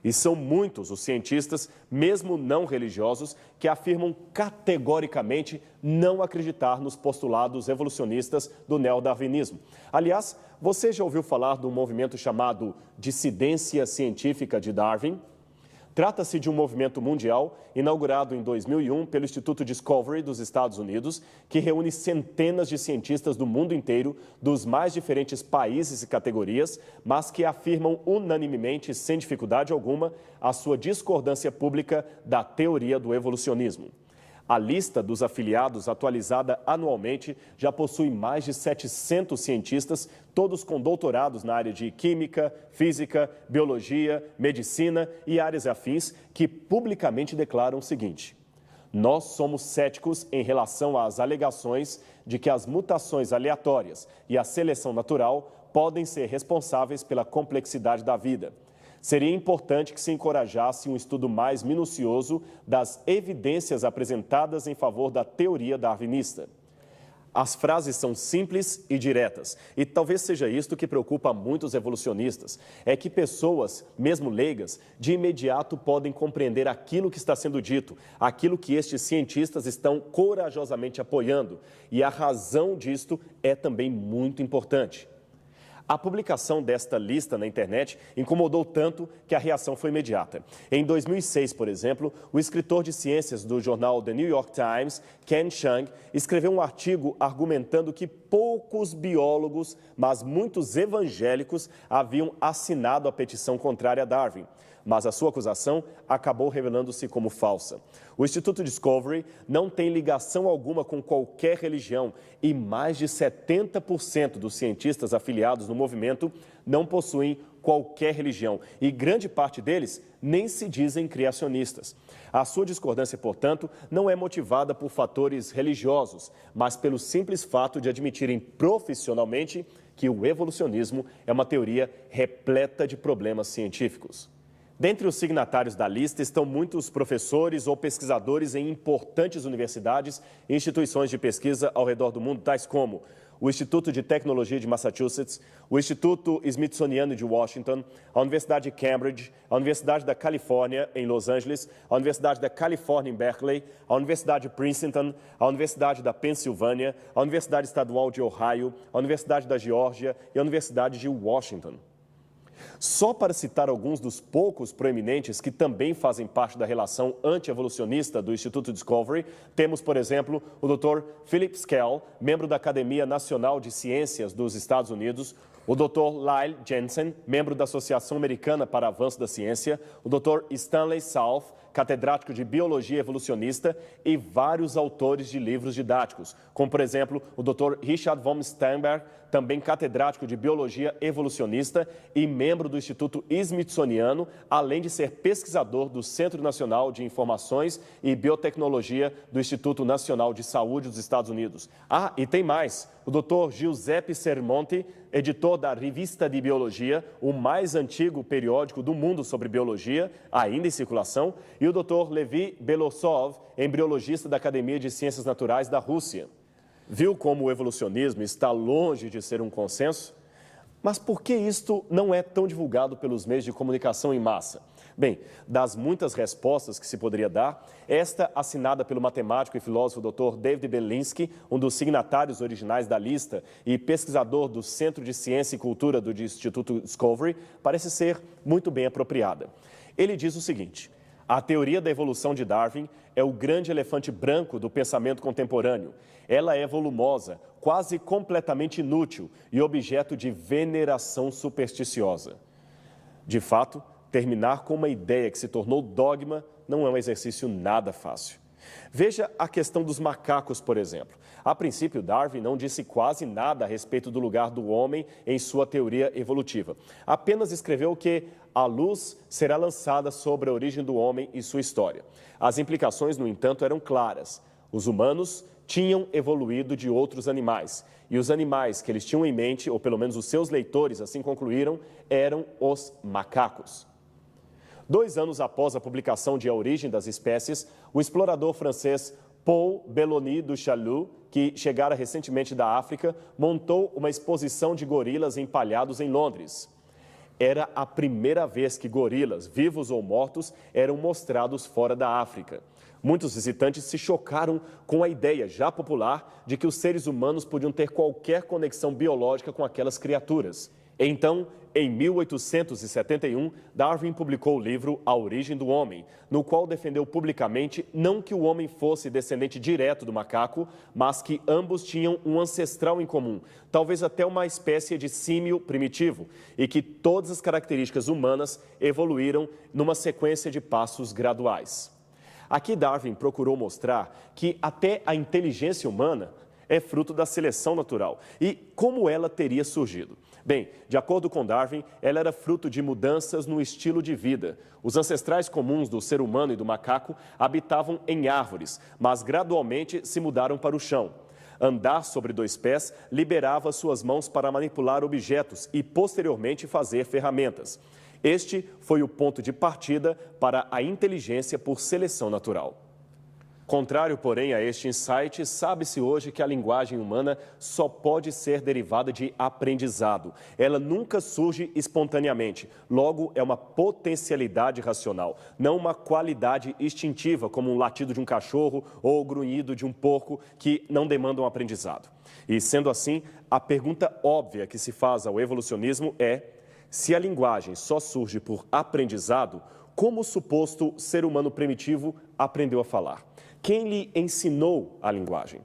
E são muitos os cientistas, mesmo não religiosos, que afirmam categoricamente não acreditar nos postulados evolucionistas do neodarwinismo. Aliás, você já ouviu falar do movimento chamado Dissidência Científica de Darwin? Trata-se de um movimento mundial inaugurado em 2001 pelo Instituto Discovery dos Estados Unidos, que reúne centenas de cientistas do mundo inteiro, dos mais diferentes países e categorias, mas que afirmam unanimemente, sem dificuldade alguma, a sua discordância pública da teoria do evolucionismo. A lista dos afiliados, atualizada anualmente, já possui mais de 700 cientistas, todos com doutorados na área de química, física, biologia, medicina e áreas afins, que publicamente declaram o seguinte: nós somos céticos em relação às alegações de que as mutações aleatórias e a seleção natural podem ser responsáveis pela complexidade da vida. Seria importante que se encorajasse um estudo mais minucioso das evidências apresentadas em favor da teoria darwinista. As frases são simples e diretas, e talvez seja isto que preocupa muitos evolucionistas, é que pessoas, mesmo leigas, de imediato podem compreender aquilo que está sendo dito, aquilo que estes cientistas estão corajosamente apoiando, e a razão disto é também muito importante. A publicação desta lista na internet incomodou tanto que a reação foi imediata. Em 2006, por exemplo, o escritor de ciências do jornal The New York Times, Ken Chiang, escreveu um artigo argumentando que poucos biólogos, mas muitos evangélicos, haviam assinado a petição contrária a Darwin. Mas a sua acusação acabou revelando-se como falsa. O Instituto Discovery não tem ligação alguma com qualquer religião e mais de 70% dos cientistas afiliados no movimento não possuem qualquer religião e grande parte deles nem se dizem criacionistas. A sua discordância, portanto, não é motivada por fatores religiosos, mas pelo simples fato de admitirem profissionalmente que o evolucionismo é uma teoria repleta de problemas científicos. Dentre os signatários da lista estão muitos professores ou pesquisadores em importantes universidades e instituições de pesquisa ao redor do mundo, tais como o Instituto de Tecnologia de Massachusetts, o Instituto Smithsoniano de Washington, a Universidade de Cambridge, a Universidade da Califórnia, em Los Angeles, a Universidade da Califórnia, em Berkeley, a Universidade de Princeton, a Universidade da Pensilvânia, a Universidade Estadual de Ohio, a Universidade da Geórgia e a Universidade de Washington. Só para citar alguns dos poucos proeminentes que também fazem parte da relação anti-evolucionista do Instituto Discovery, temos, por exemplo, o Dr. Philip Skell, membro da Academia Nacional de Ciências dos Estados Unidos, o Dr. Lyle Jensen, membro da Associação Americana para Avanço da Ciência, o Dr. Stanley South, catedrático de Biologia Evolucionista e vários autores de livros didáticos, como, por exemplo, o Dr. Richard von Sternberg, também catedrático de Biologia Evolucionista e membro do Instituto Smithsoniano, além de ser pesquisador do Centro Nacional de Informações e Biotecnologia do Instituto Nacional de Saúde dos Estados Unidos. Ah, e tem mais. O Dr. Giuseppe Sermonti, editor da Revista de Biologia, o mais antigo periódico do mundo sobre biologia, ainda em circulação, e o Dr. Levi Belosov, embriologista da Academia de Ciências Naturais da Rússia. Viu como o evolucionismo está longe de ser um consenso? Mas por que isto não é tão divulgado pelos meios de comunicação em massa? Bem, das muitas respostas que se poderia dar, esta assinada pelo matemático e filósofo Dr. David Berlinski, um dos signatários originais da lista e pesquisador do Centro de Ciência e Cultura do Instituto Discovery, parece ser muito bem apropriada. Ele diz o seguinte: a teoria da evolução de Darwin é o grande elefante branco do pensamento contemporâneo. Ela é volumosa, quase completamente inútil e objeto de veneração supersticiosa. De fato, terminar com uma ideia que se tornou dogma não é um exercício nada fácil. Veja a questão dos macacos, por exemplo. A princípio, Darwin não disse quase nada a respeito do lugar do homem em sua teoria evolutiva. Apenas escreveu que a luz será lançada sobre a origem do homem e sua história. As implicações, no entanto, eram claras. Os humanos tinham evoluído de outros animais. E os animais que eles tinham em mente, ou pelo menos os seus leitores assim concluíram, eram os macacos. 2 anos após a publicação de A Origem das Espécies, o explorador francês Paul Belloni du Chaillu, que chegara recentemente da África, montou uma exposição de gorilas empalhados em Londres. Era a primeira vez que gorilas, vivos ou mortos, eram mostrados fora da África. Muitos visitantes se chocaram com a ideia já popular de que os seres humanos podiam ter qualquer conexão biológica com aquelas criaturas. Então, em 1871, Darwin publicou o livro A Origem do Homem, no qual defendeu publicamente não que o homem fosse descendente direto do macaco, mas que ambos tinham um ancestral em comum, talvez até uma espécie de símio primitivo, e que todas as características humanas evoluíram numa sequência de passos graduais. Aqui Darwin procurou mostrar que até a inteligência humana é fruto da seleção natural e como ela teria surgido. Bem, de acordo com Darwin, ela era fruto de mudanças no estilo de vida. Os ancestrais comuns do ser humano e do macaco habitavam em árvores, mas gradualmente se mudaram para o chão. Andar sobre 2 pés liberava suas mãos para manipular objetos e, posteriormente, fazer ferramentas. Este foi o ponto de partida para a inteligência por seleção natural. Contrário, porém, a este insight, sabe-se hoje que a linguagem humana só pode ser derivada de aprendizado. Ela nunca surge espontaneamente, logo é uma potencialidade racional, não uma qualidade instintiva, como um latido de um cachorro ou o grunhido de um porco que não demandam aprendizado. E, sendo assim, a pergunta óbvia que se faz ao evolucionismo é: se a linguagem só surge por aprendizado, como o suposto ser humano primitivo aprendeu a falar? Quem lhe ensinou a linguagem?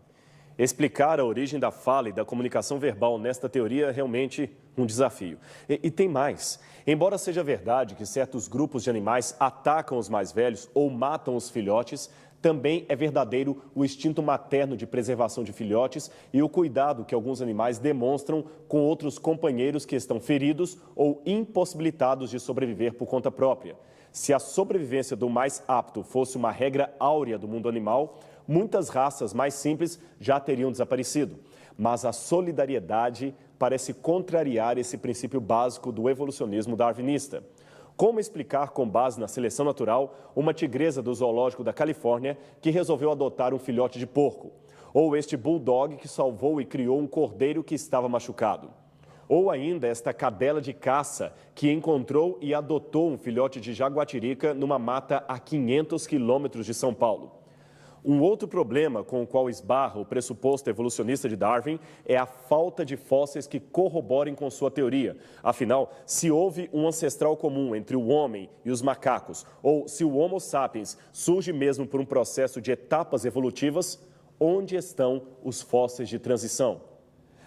Explicar a origem da fala e da comunicação verbal nesta teoria é realmente um desafio. E tem mais. Embora seja verdade que certos grupos de animais atacam os mais velhos ou matam os filhotes, também é verdadeiro o instinto materno de preservação de filhotes e o cuidado que alguns animais demonstram com outros companheiros que estão feridos ou impossibilitados de sobreviver por conta própria. Se a sobrevivência do mais apto fosse uma regra áurea do mundo animal, muitas raças mais simples já teriam desaparecido. Mas a solidariedade parece contrariar esse princípio básico do evolucionismo darwinista. Como explicar, com base na seleção natural, uma tigresa do zoológico da Califórnia que resolveu adotar um filhote de porco? Ou este bulldog que salvou e criou um cordeiro que estava machucado? Ou ainda esta cadela de caça que encontrou e adotou um filhote de jaguatirica numa mata a 500 quilômetros de São Paulo. Um outro problema com o qual esbarra o pressuposto evolucionista de Darwin é a falta de fósseis que corroborem com sua teoria. Afinal, se houve um ancestral comum entre o homem e os macacos, ou se o Homo sapiens surge mesmo por um processo de etapas evolutivas, onde estão os fósseis de transição?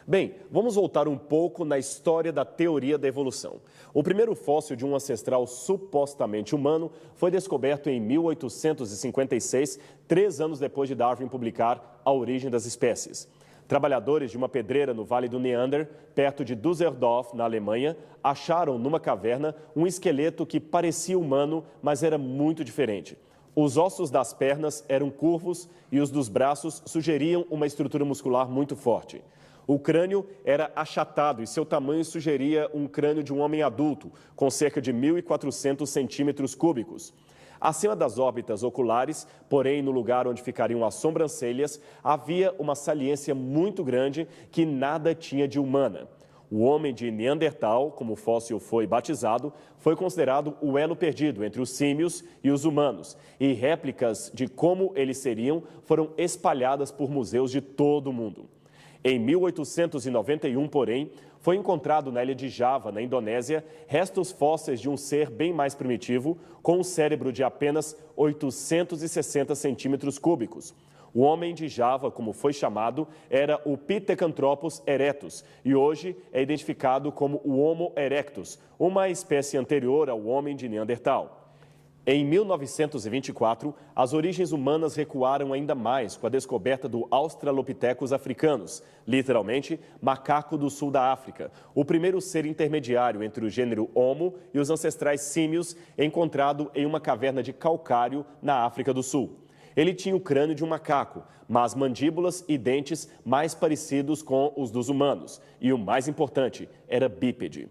Bem, vamos voltar um pouco na história da teoria da evolução. O primeiro fóssil de um ancestral supostamente humano foi descoberto em 1856, 3 anos depois de Darwin publicar A Origem das Espécies. Trabalhadores de uma pedreira no Vale do Neander, perto de Düsseldorf, na Alemanha, acharam numa caverna um esqueleto que parecia humano, mas era muito diferente. Os ossos das pernas eram curvos e os dos braços sugeriam uma estrutura muscular muito forte. O crânio era achatado e seu tamanho sugeria um crânio de um homem adulto, com cerca de 1.400 centímetros cúbicos. Acima das órbitas oculares, porém no lugar onde ficariam as sobrancelhas, havia uma saliência muito grande que nada tinha de humana. O homem de Neandertal, como o fóssil foi batizado, foi considerado o elo perdido entre os símios e os humanos, e réplicas de como eles seriam foram espalhadas por museus de todo o mundo. Em 1891, porém, foi encontrado na ilha de Java, na Indonésia, restos fósseis de um ser bem mais primitivo, com um cérebro de apenas 860 centímetros cúbicos. O homem de Java, como foi chamado, era o Pithecanthropus erectus e hoje é identificado como o Homo erectus, uma espécie anterior ao homem de Neandertal. Em 1924, as origens humanas recuaram ainda mais com a descoberta do Australopithecus africanus, literalmente macaco do sul da África, o primeiro ser intermediário entre o gênero Homo e os ancestrais símios, encontrado em uma caverna de calcário na África do Sul. Ele tinha o crânio de um macaco, mas mandíbulas e dentes mais parecidos com os dos humanos, e o mais importante, era bípede.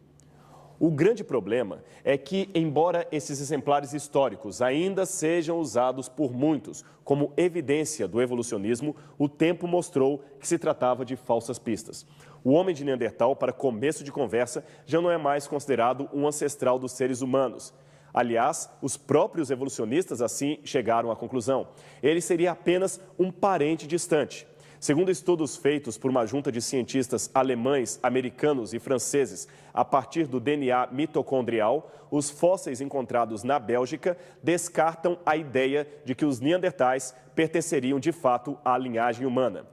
O grande problema é que, embora esses exemplares históricos ainda sejam usados por muitos como evidência do evolucionismo, o tempo mostrou que se tratava de falsas pistas. O homem de Neandertal, para começo de conversa, já não é mais considerado um ancestral dos seres humanos. Aliás, os próprios evolucionistas assim chegaram à conclusão. Ele seria apenas um parente distante. Segundo estudos feitos por uma junta de cientistas alemães, americanos e franceses, a partir do DNA mitocondrial, os fósseis encontrados na Bélgica descartam a ideia de que os neandertais pertenceriam de fato à linhagem humana.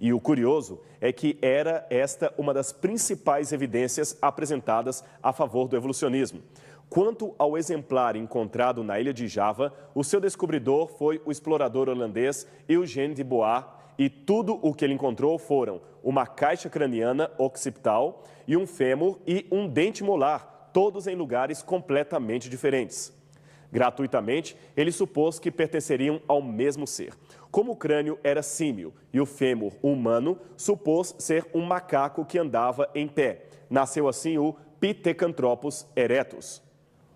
E o curioso é que era esta uma das principais evidências apresentadas a favor do evolucionismo. Quanto ao exemplar encontrado na ilha de Java, o seu descobridor foi o explorador holandês Eugène de Bois, e tudo o que ele encontrou foram uma caixa craniana occipital e um fêmur e um dente molar, todos em lugares completamente diferentes. Gratuitamente, ele supôs que pertenceriam ao mesmo ser. Como o crânio era símio e o fêmur humano, supôs ser um macaco que andava em pé. Nasceu assim o Pithecanthropus erectus.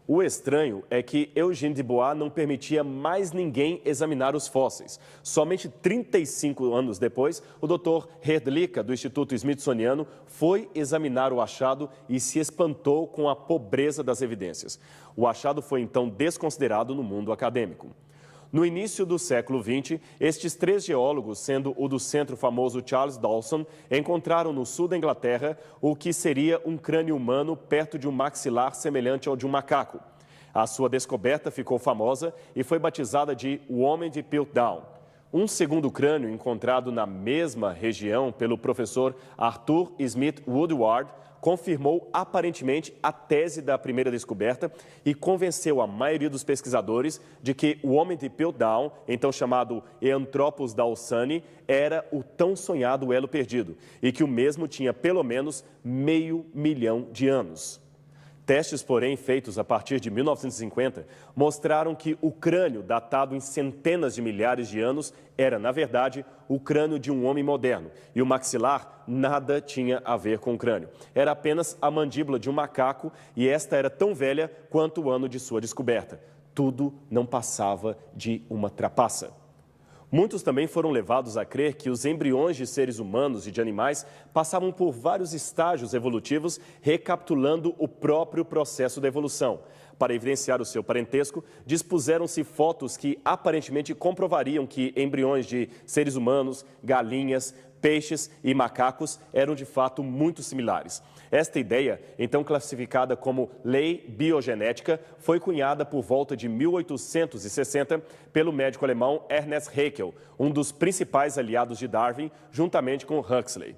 O estranho é que Eugène de Bois não permitia mais ninguém examinar os fósseis. Somente 35 anos depois, o Dr. Hrdlicka, do Instituto Smithsoniano, foi examinar o achado e se espantou com a pobreza das evidências. O achado foi então desconsiderado no mundo acadêmico. No início do século XX, estes 3 geólogos, sendo o do centro famoso Charles Dawson, encontraram no sul da Inglaterra o que seria um crânio humano perto de um maxilar semelhante ao de um macaco. A sua descoberta ficou famosa e foi batizada de o Homem de Piltdown. Um segundo crânio encontrado na mesma região pelo professor Arthur Smith Woodward confirmou aparentemente a tese da primeira descoberta e convenceu a maioria dos pesquisadores de que o homem de Piltdown, então chamado Eanthropus dawsoni, era o tão sonhado elo perdido e que o mesmo tinha pelo menos 500 mil de anos. Testes, porém, feitos a partir de 1950, mostraram que o crânio, datado em centenas de milhares de anos, era, na verdade, o crânio de um homem moderno. E o maxilar nada tinha a ver com o crânio. Era apenas a mandíbula de um macaco e esta era tão velha quanto o ano de sua descoberta. Tudo não passava de uma trapaça. Muitos também foram levados a crer que os embriões de seres humanos e de animais passavam por vários estágios evolutivos, recapitulando o próprio processo da evolução. Para evidenciar o seu parentesco, dispuseram-se fotos que aparentemente comprovariam que embriões de seres humanos, galinhas, peixes e macacos eram de fato muito similares. Esta ideia, então classificada como lei biogenética, foi cunhada por volta de 1860 pelo médico alemão Ernest Haeckel, um dos principais aliados de Darwin, juntamente com Huxley.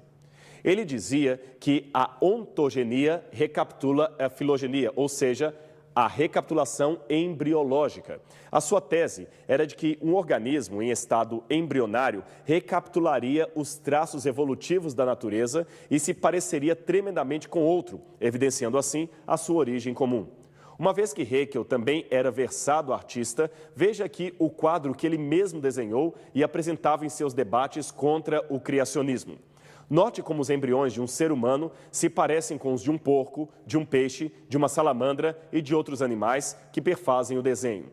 Ele dizia que a ontogenia recapitula a filogenia, ou seja, a recapitulação embriológica. A sua tese era de que um organismo em estado embrionário recapitularia os traços evolutivos da natureza e se pareceria tremendamente com outro, evidenciando assim a sua origem comum. Uma vez que Haeckel também era versado artista, veja aqui o quadro que ele mesmo desenhou e apresentava em seus debates contra o criacionismo. Note como os embriões de um ser humano se parecem com os de um porco, de um peixe, de uma salamandra e de outros animais que perfazem o desenho.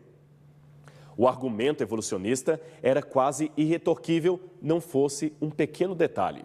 O argumento evolucionista era quase irretorquível, não fosse um pequeno detalhe.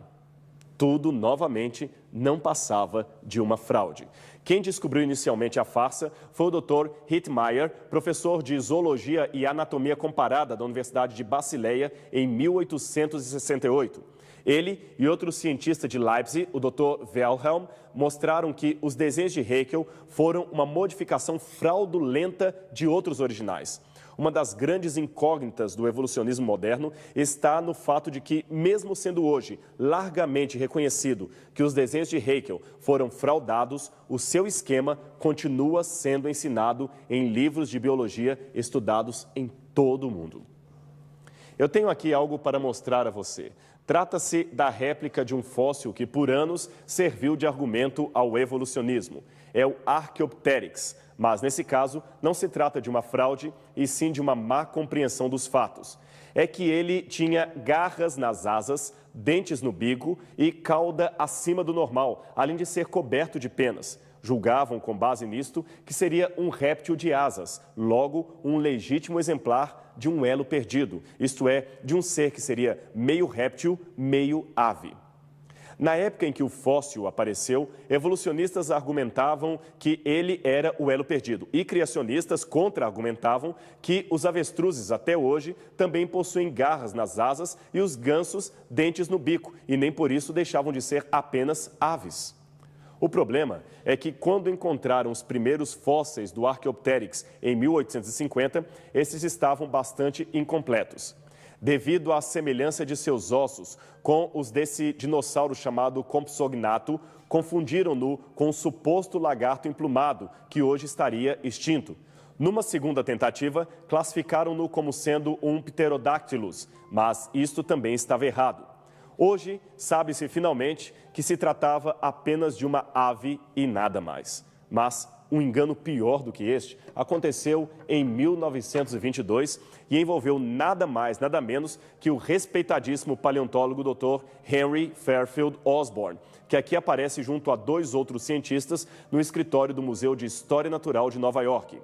Tudo, novamente, não passava de uma fraude. Quem descobriu inicialmente a farsa foi o Dr. Hittmeyer, professor de Zoologia e Anatomia Comparada da Universidade de Basileia, em 1868. Ele e outro cientista de Leipzig, o Dr. Wilhelm, mostraram que os desenhos de Haeckel foram uma modificação fraudulenta de outros originais. Uma das grandes incógnitas do evolucionismo moderno está no fato de que, mesmo sendo hoje largamente reconhecido que os desenhos de Haeckel foram fraudados, o seu esquema continua sendo ensinado em livros de biologia estudados em todo o mundo. Eu tenho aqui algo para mostrar a você. Trata-se da réplica de um fóssil que, por anos, serviu de argumento ao evolucionismo. É o Archaeopteryx, mas, nesse caso, não se trata de uma fraude, e sim de uma má compreensão dos fatos. É que ele tinha garras nas asas, dentes no bico e cauda acima do normal, além de ser coberto de penas. Julgavam, com base nisto, que seria um réptil de asas, logo um legítimo exemplar de um elo perdido, isto é, de um ser que seria meio réptil, meio ave. Na época em que o fóssil apareceu, evolucionistas argumentavam que ele era o elo perdido e criacionistas contra-argumentavam que os avestruzes, até hoje, também possuem garras nas asas e os gansos dentes no bico e nem por isso deixavam de ser apenas aves. O problema é que, quando encontraram os primeiros fósseis do Archaeopteryx em 1850, esses estavam bastante incompletos. Devido à semelhança de seus ossos com os desse dinossauro chamado Compsognathus, confundiram-no com o suposto lagarto emplumado, que hoje estaria extinto. Numa segunda tentativa, classificaram-no como sendo um Pterodactylus, mas isto também estava errado. Hoje, sabe-se finalmente que se tratava apenas de uma ave e nada mais. Mas um engano pior do que este aconteceu em 1922 e envolveu nada mais, nada menos que o respeitadíssimo paleontólogo Dr. Henry Fairfield Osborn, que aqui aparece junto a 2 outros cientistas no escritório do Museu de História Natural de Nova York.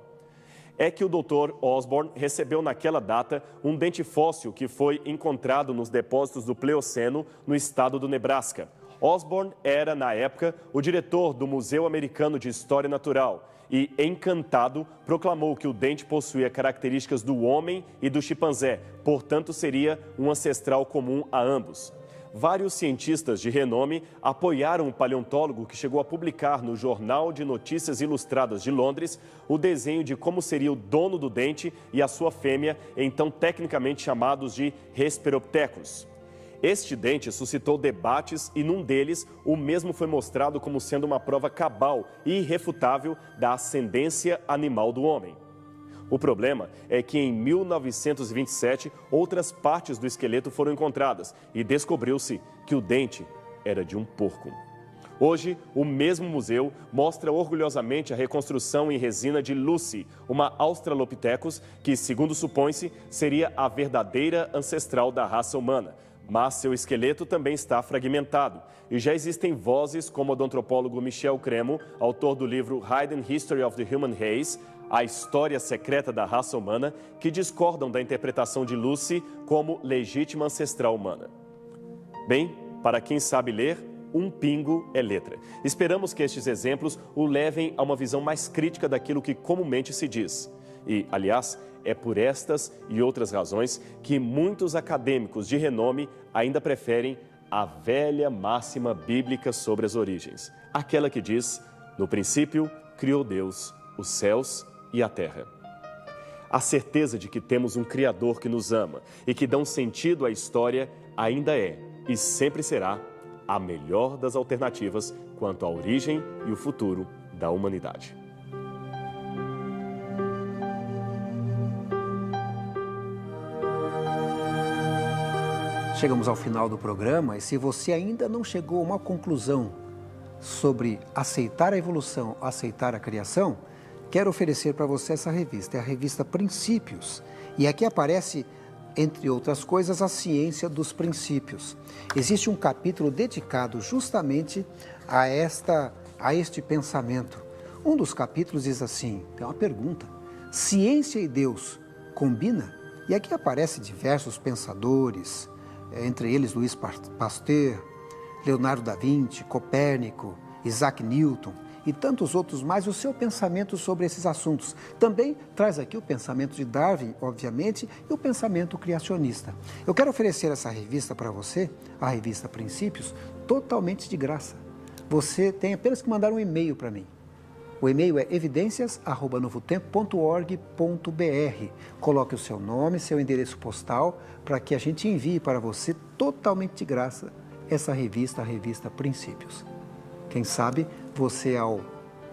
É que o Dr. Osborn recebeu naquela data um dente fóssil que foi encontrado nos depósitos do Pleoceno, no estado do Nebraska. Osborn era, na época, o diretor do Museu Americano de História Natural e, encantado, proclamou que o dente possuía características do homem e do chimpanzé, portanto seria um ancestral comum a ambos. Vários cientistas de renome apoiaram o paleontólogo que chegou a publicar no Jornal de Notícias Ilustradas de Londres o desenho de como seria o dono do dente e a sua fêmea, então tecnicamente chamados de Hesperopithecus. Este dente suscitou debates e, num deles, o mesmo foi mostrado como sendo uma prova cabal e irrefutável da ascendência animal do homem. O problema é que, em 1927, outras partes do esqueleto foram encontradas e descobriu-se que o dente era de um porco. Hoje, o mesmo museu mostra orgulhosamente a reconstrução em resina de Lucy, uma Australopithecus que, segundo supõe-se, seria a verdadeira ancestral da raça humana. Mas seu esqueleto também está fragmentado e já existem vozes como a do antropólogo Michel Cremo, autor do livro Hidden History of the Human Race, A História Secreta da Raça Humana, que discordam da interpretação de Lucy como legítima ancestral humana. Bem, para quem sabe ler, um pingo é letra. Esperamos que estes exemplos o levem a uma visão mais crítica daquilo que comumente se diz. E, aliás, é por estas e outras razões que muitos acadêmicos de renome ainda preferem a velha máxima bíblica sobre as origens. Aquela que diz, no princípio, criou Deus os céus e a terra. A certeza de que temos um Criador que nos ama e que dá um sentido à história ainda é e sempre será a melhor das alternativas quanto à origem e o futuro da humanidade. Chegamos ao final do programa e se você ainda não chegou a uma conclusão sobre aceitar a evolução, aceitar a criação, quero oferecer para você essa revista, é a revista Princípios. E aqui aparece, entre outras coisas, a ciência dos princípios. Existe um capítulo dedicado justamente a este pensamento. Um dos capítulos diz assim, é uma pergunta, ciência e Deus combina. E aqui aparecem diversos pensadores, entre eles Louis Pasteur, Leonardo da Vinci, Copérnico, Isaac Newton e tantos outros mais, o seu pensamento sobre esses assuntos. Também traz aqui o pensamento de Darwin, obviamente, e o pensamento criacionista. Eu quero oferecer essa revista para você, a revista Princípios, totalmente de graça. Você tem apenas que mandar um e-mail para mim. O e-mail é evidencias@novotempo.org.br. Coloque o seu nome, seu endereço postal, para que a gente envie para você totalmente de graça essa revista, a revista Princípios. Quem sabe você, ao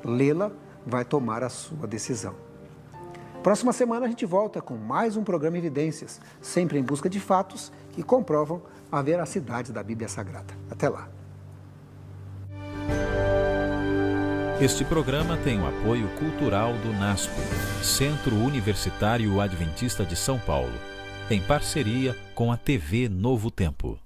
lê-la, vai tomar a sua decisão. Próxima semana a gente volta com mais um programa Evidências, sempre em busca de fatos que comprovam a veracidade da Bíblia Sagrada. Até lá. Este programa tem o apoio cultural do NASP, Centro Universitário Adventista de São Paulo, em parceria com a TV Novo Tempo.